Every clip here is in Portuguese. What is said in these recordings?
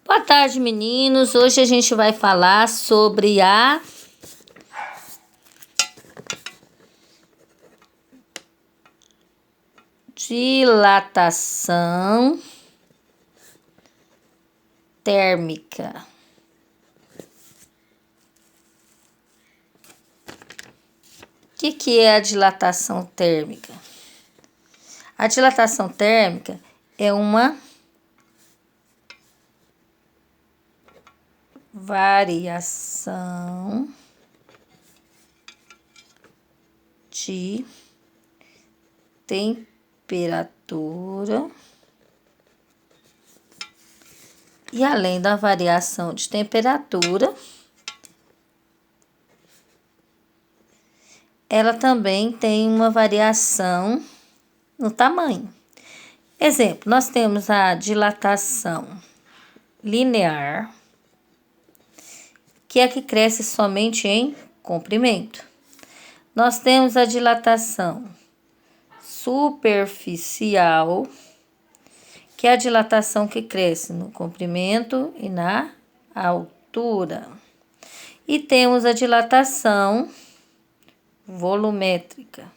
Boa tarde, meninos. Hoje a gente vai falar sobre a dilatação térmica. O que é a dilatação térmica? A dilatação térmica é uma variação de temperatura e, além da variação de temperatura, ela também tem uma variação no tamanho. Exemplo, nós temos a dilatação linear, que é a que cresce somente em comprimento. Nós temos a dilatação superficial, que é a dilatação que cresce no comprimento e na altura. E temos a dilatação volumétrica.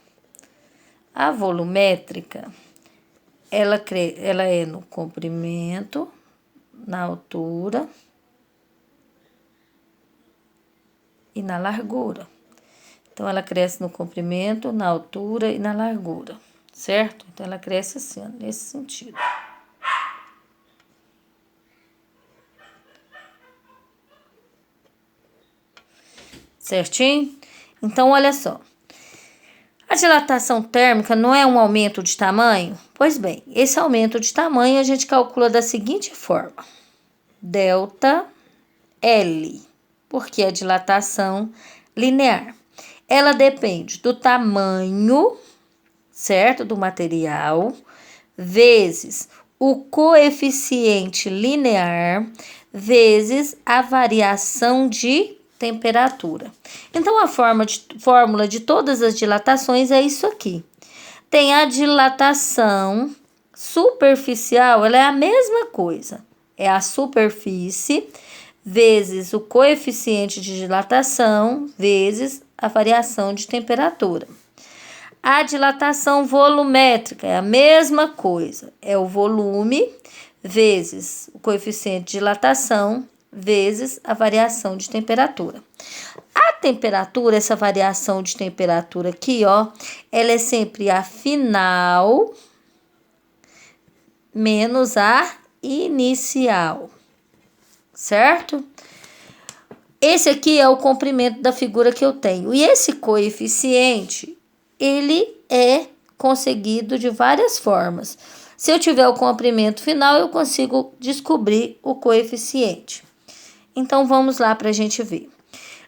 A volumétrica, ela é no comprimento, na altura e na largura. Então, ela cresce no comprimento, na altura e na largura, certo? Então, ela cresce assim, ó, nesse sentido. Certinho? Então, olha só. A dilatação térmica não é um aumento de tamanho? Pois bem, esse aumento de tamanho a gente calcula da seguinte forma. Delta L, porque é a dilatação linear. Ela depende do tamanho, certo? Do material, vezes o coeficiente linear, vezes a variação de temperatura. Então, a fórmula de todas as dilatações é isso aqui. Tem a dilatação superficial, ela é a mesma coisa. É a superfície vezes o coeficiente de dilatação vezes a variação de temperatura. A dilatação volumétrica é a mesma coisa. É o volume vezes o coeficiente de dilatação vezes a variação de temperatura. A temperatura, essa variação de temperatura aqui, ó, ela é sempre a final menos a inicial, certo? Esse aqui é o comprimento da figura que eu tenho. E esse coeficiente, ele é conseguido de várias formas. Se eu tiver o comprimento final, eu consigo descobrir o coeficiente. Então, vamos lá para a gente ver.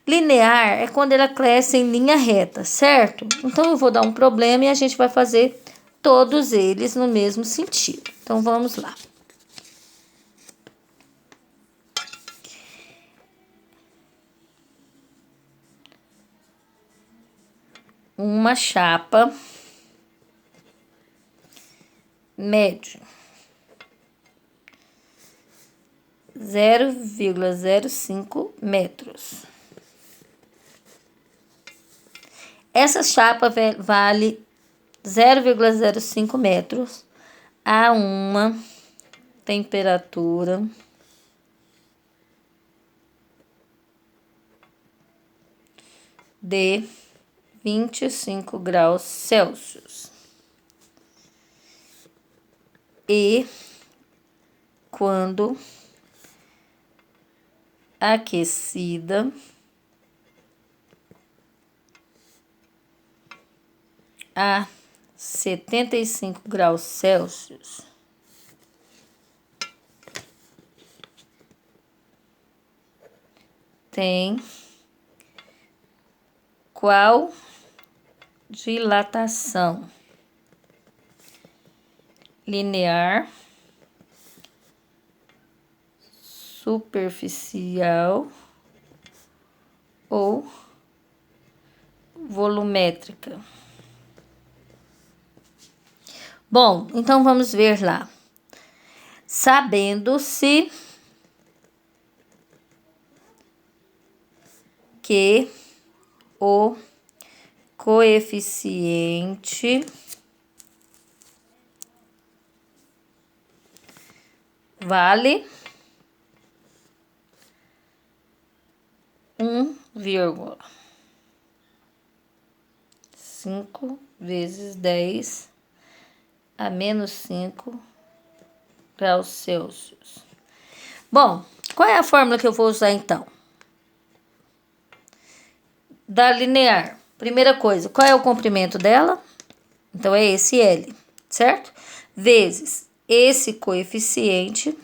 Linear é quando ela cresce em linha reta, certo? Então, eu vou dar um problema e a gente vai fazer todos eles no mesmo sentido. Então, vamos lá. Uma chapa médio 0,05 metros. Essa chapa vale 0,05 metros a uma temperatura de 25 graus Celsius. E quando aquecida a 75 graus Celsius, tem qual dilatação? Linear, superficial ou volumétrica? Bom, então vamos ver lá. Sabendo-se que o coeficiente vale 1,5 vezes 10 a menos 5 graus Celsius. Bom, qual é a fórmula que eu vou usar então? Da linear. Primeira coisa, qual é o comprimento dela? Então, é esse L, certo? Vezes esse coeficiente,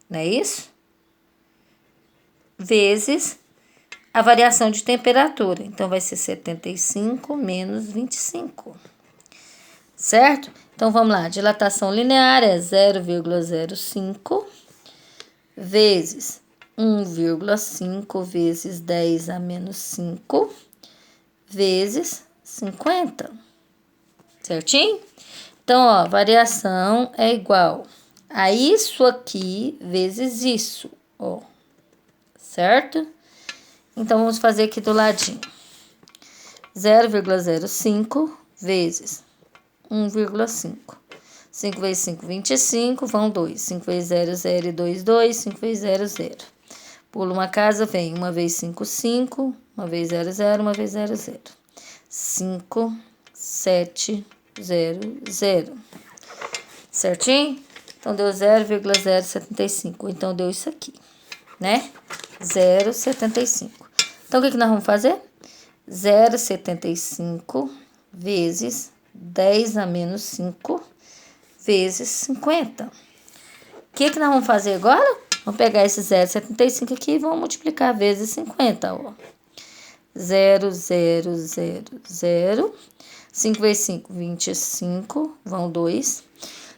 não é isso? Vezes a variação de temperatura. Então, vai ser 75 menos 25. Certo? Então, vamos lá. Dilatação linear é 0,05 vezes 1,5 vezes 10 a menos 5 vezes 50. Certinho? Então, ó, variação é igual a isso aqui vezes isso, ó. Certo? Então, vamos fazer aqui do ladinho. 0,05 vezes 1,5. 5 vezes 5, 25, vão 2. 5 vezes 0, 0 e 2, 2. 5 vezes 0, 0. Pula uma casa, vem 1 vez 5, 5. 1 vez 0, 0. 1 vez 0, 0. 5, 7, 0, 0. Certinho? Então, deu 0,075. Então, deu isso aqui, né? 0,75. Então, o que nós vamos fazer? 0,75 vezes 10 a menos 5 vezes 50. O que nós vamos fazer agora? Vamos pegar esse 0,75 aqui e vamos multiplicar vezes 50, ó. 0, 0, 0, 0. 5 vezes 5, 25, vão 2.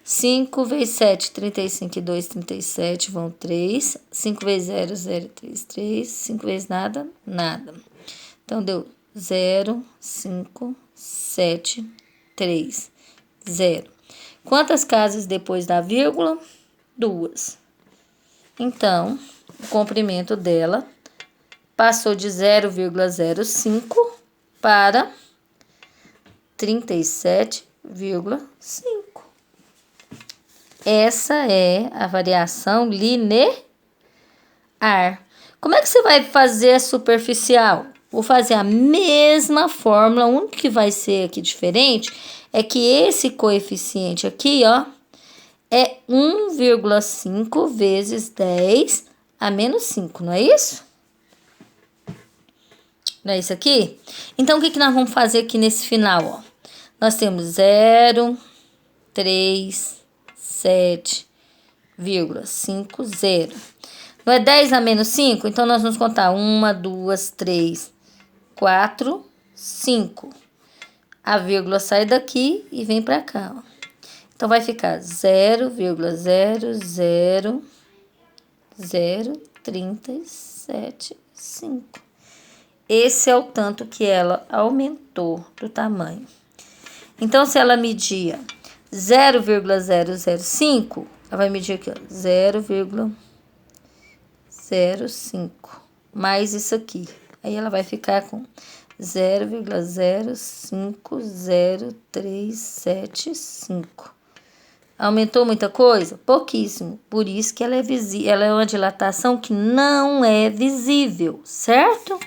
5 vezes 7, 35 e 2, 37, vão 3. 5 vezes 0, 0, 3, 3. 5 vezes nada, nada. Então, deu 0, 5, 7, 3, 0. Quantas casas depois da vírgula? 2. Então, o comprimento dela passou de 0,05 para 37,5. Essa é a variação linear. Como é que você vai fazer a superficial? Vou fazer a mesma fórmula, o único que vai ser aqui diferente é que esse coeficiente aqui, ó, é 1,5 vezes 10 a menos 5, não é isso? Não é isso aqui? Então, o que nós vamos fazer aqui nesse final, ó? Nós temos 0, 3, 7,5, 0. Não é 10 a menos 5? Então, nós vamos contar 1, 2, 3, 4, 5. A vírgula sai daqui e vem para cá, ó. Então, vai ficar 0,00037,5. Esse é o tanto que ela aumentou do tamanho. Então, se ela media 0,005, ela vai medir aqui, ó, 0,05 mais isso aqui. Aí, ela vai ficar com 0,050375. Aumentou muita coisa? Pouquíssimo. Por isso que ela é visível. Ela é uma dilatação que não é visível, certo?